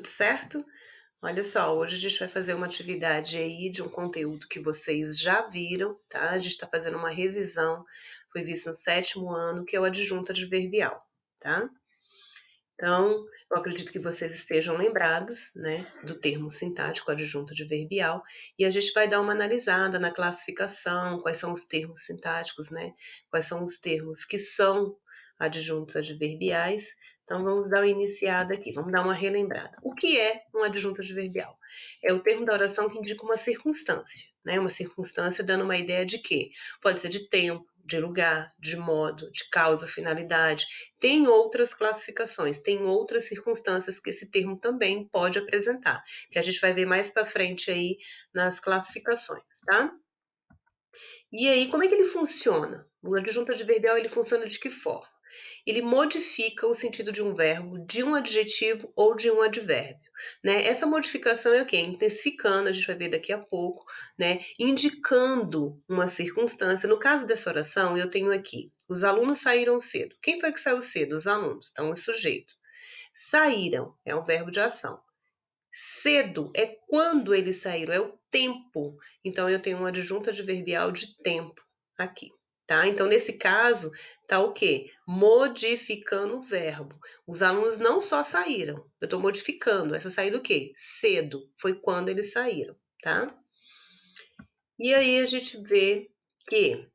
tudo certo? Olha só, hoje a gente vai fazer uma atividade aí de um conteúdo que vocês já viram, tá? A gente está fazendo uma revisão, foi visto no 7º ano, que é o adjunto adverbial, tá? Então, eu acredito que vocês estejam lembrados, né, do termo sintático adjunto adverbial, e a gente vai dar uma analisada na classificação, quais são os termos sintáticos, né? Quais são os termos que são adjuntos adverbiais. Então, vamos dar uma iniciada aqui, vamos dar uma relembrada. O que é um adjunto adverbial? É o termo da oração que indica uma circunstância, né? Uma circunstância dando uma ideia de quê? Pode ser de tempo, de lugar, de modo, de causa, finalidade. Tem outras classificações, tem outras circunstâncias que esse termo também pode apresentar, que a gente vai ver mais para frente aí nas classificações, tá? E aí, como é que ele funciona? O adjunto adverbial, ele funciona de que forma? Ele modifica o sentido de um verbo, de um adjetivo ou de um advérbio, né? Essa modificação é o quê? Intensificando, a gente vai ver daqui a pouco, né? Indicando uma circunstância. No caso dessa oração, eu tenho aqui, os alunos saíram cedo. Quem foi que saiu cedo? Os alunos. Então, é sujeito. Saíram é um verbo de ação. Cedo é quando eles saíram, é o tempo. Então, eu tenho um adjunto adverbial de tempo aqui, tá? Então, nesse caso, tá o quê? Modificando o verbo. Os alunos não só saíram, eu tô modificando. Essa saída o quê? Cedo. Foi quando eles saíram, tá? E aí a gente vê que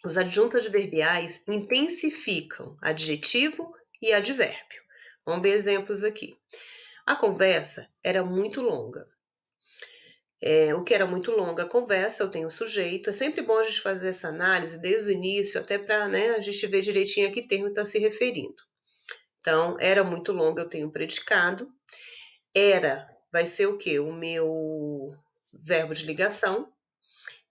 os adjuntos adverbiais intensificam adjetivo e advérbio. Vamos ver exemplos aqui. A conversa era muito longa. O que era muito longa a conversa, eu tenho o sujeito. É sempre bom a gente fazer essa análise desde o início, até para, né, a gente ver direitinho a que termo está se referindo. Então, era muito longa, eu tenho o predicado. Era vai ser o quê? O meu verbo de ligação.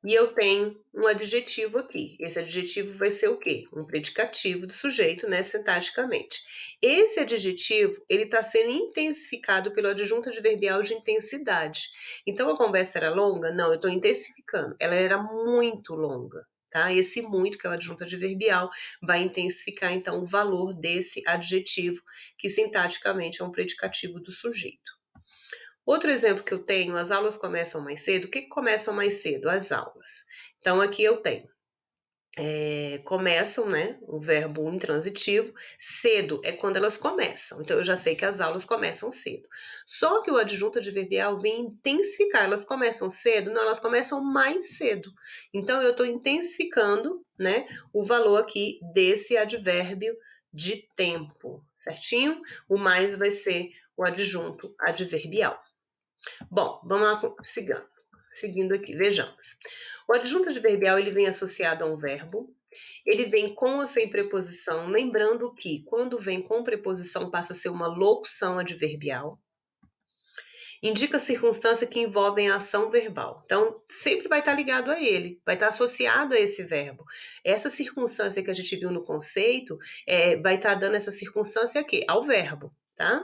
E eu tenho um adjetivo aqui. Esse adjetivo vai ser o quê? Um predicativo do sujeito, né, sintaticamente. Esse adjetivo, ele está sendo intensificado pelo adjunto adverbial de intensidade. Então, a conversa era longa? Não, eu estou intensificando. Ela era muito longa, tá? Esse muito, que é o adjunto adverbial, vai intensificar, então, o valor desse adjetivo, que sintaticamente é um predicativo do sujeito. Outro exemplo que eu tenho, as aulas começam mais cedo. O que começam mais cedo? As aulas. Então, aqui eu tenho, começam, né, o verbo intransitivo. Cedo é quando elas começam. Então, eu já sei que as aulas começam cedo. Só que o adjunto adverbial vem intensificar. Elas começam cedo? Não, elas começam mais cedo. Então, eu estou intensificando, né, o valor aqui desse advérbio de tempo, certinho? O mais vai ser o adjunto adverbial. Bom, vamos lá, seguindo aqui, vejamos. O adjunto adverbial, ele vem associado a um verbo, ele vem com ou sem preposição, lembrando que quando vem com preposição passa a ser uma locução adverbial. Indica circunstância que envolvem a ação verbal. Então, sempre vai estar ligado a ele, vai estar associado a esse verbo. Essa circunstância que a gente viu no conceito, vai estar dando essa circunstância aqui, ao verbo, tá?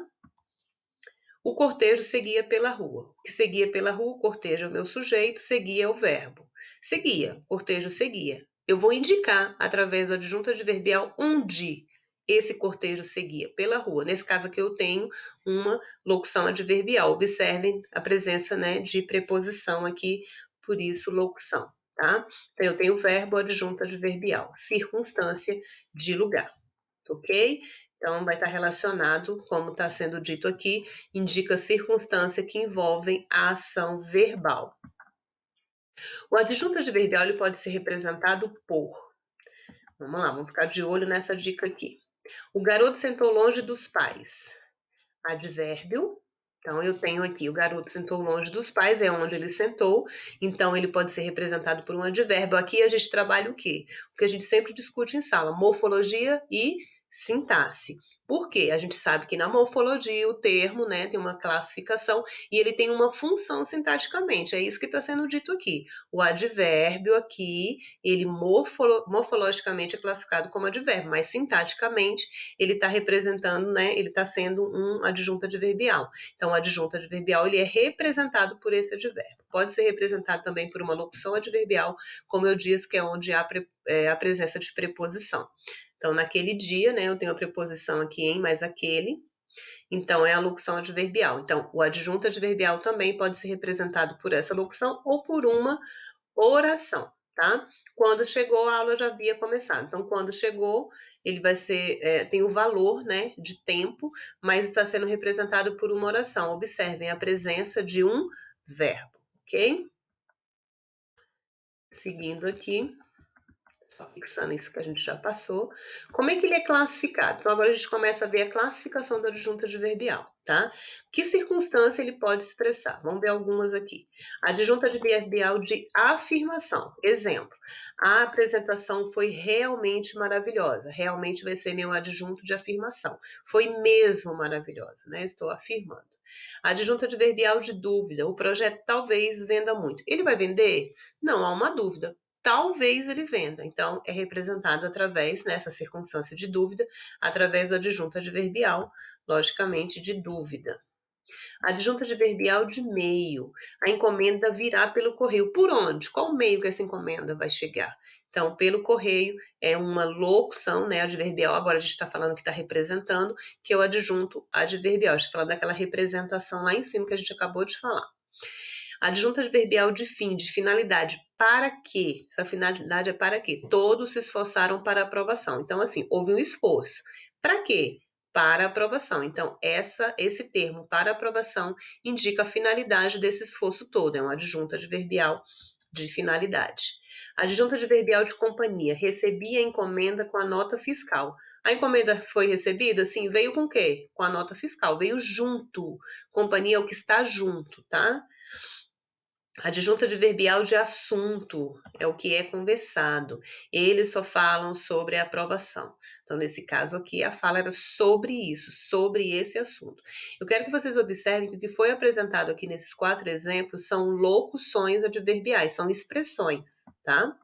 O cortejo seguia pela rua. O que seguia pela rua, o cortejo é o meu sujeito, seguia é o verbo. Seguia, cortejo seguia. Eu vou indicar, através do adjunto adverbial, onde esse cortejo seguia pela rua. Nesse caso aqui eu tenho uma locução adverbial. Observem a presença, né, de preposição aqui, por isso locução, tá? Então eu tenho o verbo adjunto adverbial, circunstância de lugar, ok? Então, vai estar relacionado, como está sendo dito aqui, indica circunstância que envolvem a ação verbal. O adjunto adverbial ele pode ser representado por. Vamos lá, vamos ficar de olho nessa dica aqui. O garoto sentou longe dos pais. Advérbio. Então, eu tenho aqui, o garoto sentou longe dos pais, é onde ele sentou. Então, ele pode ser representado por um advérbio. Aqui a gente trabalha o quê? O que a gente sempre discute em sala, morfologia e sintaxe. Por quê? A gente sabe que na morfologia o termo, né, tem uma classificação e ele tem uma função sintaticamente. É isso que está sendo dito aqui. O advérbio aqui, ele morfologicamente é classificado como advérbio, mas sintaticamente ele está representando, né, ele está sendo um adjunto adverbial. Então, o adjunto adverbial, ele é representado por esse advérbio. Pode ser representado também por uma locução adverbial, como eu disse, que é onde há a presença de preposição. Então, naquele dia, né, eu tenho a preposição aqui em mais aquele. Então, é a locução adverbial. Então, o adjunto adverbial também pode ser representado por essa locução ou por uma oração, tá? Quando chegou, a aula já havia começado. Então, quando chegou, ele vai ser, tem o valor, né, de tempo, mas está sendo representado por uma oração. Observem a presença de um verbo, ok? Seguindo aqui, só fixando isso que a gente já passou. Como é que ele é classificado? Então, agora a gente começa a ver a classificação do adjunto adverbial, tá? Que circunstância ele pode expressar? Vamos ver algumas aqui. Adjunto adverbial de afirmação. Exemplo, a apresentação foi realmente maravilhosa. Realmente vai ser meu adjunto de afirmação. Foi mesmo maravilhosa, né? Estou afirmando. Adjunto adverbial de dúvida. O projeto talvez venda muito. Ele vai vender? Não há uma dúvida. Talvez ele venda. Então, é representado através, nessa circunstância de dúvida, através do adjunto adverbial, logicamente, de dúvida. Adjunto adverbial de meio. A encomenda virá pelo correio. Por onde? Qual meio que essa encomenda vai chegar? Então, pelo correio é uma locução, né, adverbial. Agora a gente está falando que está representando, que é o adjunto adverbial. A gente está falando daquela representação lá em cima que a gente acabou de falar. Adjunto adverbial de fim, de finalidade. Para quê? Essa finalidade é para quê? Todos se esforçaram para a aprovação. Então, assim, houve um esforço. Para quê? Para a aprovação. Então, esse termo, para aprovação, indica a finalidade desse esforço todo. É um adjunto adverbial de finalidade. Adjunto adverbial de companhia. Recebi a encomenda com a nota fiscal. A encomenda foi recebida? Sim, veio com o quê? Com a nota fiscal. Veio junto. Companhia é o que está junto, tá? Adjunto adverbial de assunto é o que é conversado. Eles só falam sobre a aprovação. Então, nesse caso aqui, a fala era sobre isso, sobre esse assunto. Eu quero que vocês observem que o que foi apresentado aqui nesses 4 exemplos são locuções adverbiais, são expressões, tá?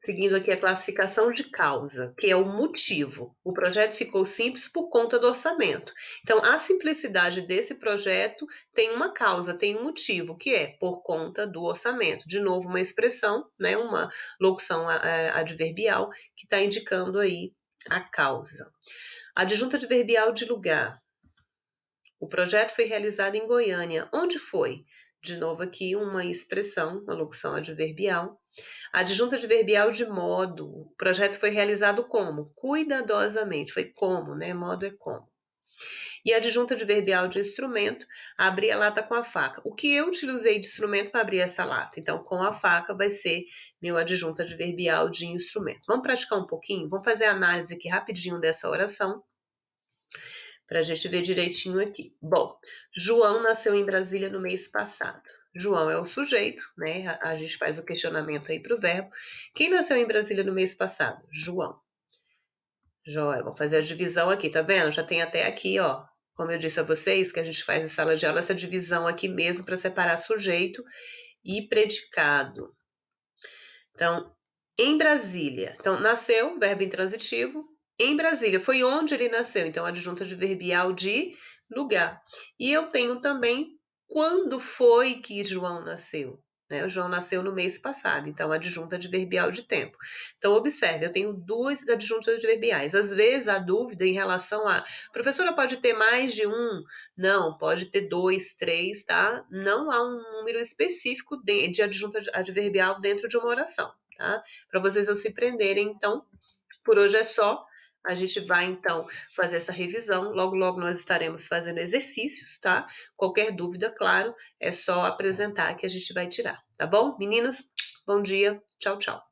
Seguindo aqui a classificação de causa, que é o motivo. O projeto ficou simples por conta do orçamento. Então, a simplicidade desse projeto tem uma causa, tem um motivo, que é por conta do orçamento. De novo, uma expressão, né, uma locução adverbial, que está indicando aí a causa. Adjunto adverbial de lugar. O projeto foi realizado em Goiânia. Onde foi? De novo aqui uma expressão, uma locução adverbial. Adjunto adverbial de modo. O projeto foi realizado como? Cuidadosamente. Foi como, né? Modo é como. E adjunto adverbial de instrumento, abrir a lata com a faca. O que eu utilizei de instrumento para abrir essa lata? Então, com a faca vai ser meu adjunto adverbial de instrumento. Vamos praticar um pouquinho? Vamos fazer a análise aqui rapidinho dessa oração, para a gente ver direitinho aqui. Bom, João nasceu em Brasília no mês passado. João é o sujeito, né? A gente faz o questionamento aí para o verbo. Quem nasceu em Brasília no mês passado? João. Joia, vou fazer a divisão aqui, tá vendo? Já tem até aqui, ó. Como eu disse a vocês, que a gente faz em sala de aula essa divisão aqui mesmo para separar sujeito e predicado. Então, em Brasília. Então, nasceu, verbo intransitivo. Em Brasília, foi onde ele nasceu. Então, adjunto adverbial de lugar. E eu tenho também quando foi que João nasceu. Né? O João nasceu no mês passado. Então, adjunto adverbial de tempo. Então, observe, eu tenho 2 adjuntos adverbiais. Às vezes, há dúvida em relação a... Professora, pode ter mais de um? Não, pode ter 2, 3, tá? Não há um número específico de adjunto adverbial dentro de uma oração, tá? Para vocês não se prenderem, então, por hoje é só. A gente vai, então, fazer essa revisão. Logo, logo nós estaremos fazendo exercícios, tá? Qualquer dúvida, claro, é só apresentar que a gente vai tirar, tá bom? Meninas, bom dia. Tchau, tchau.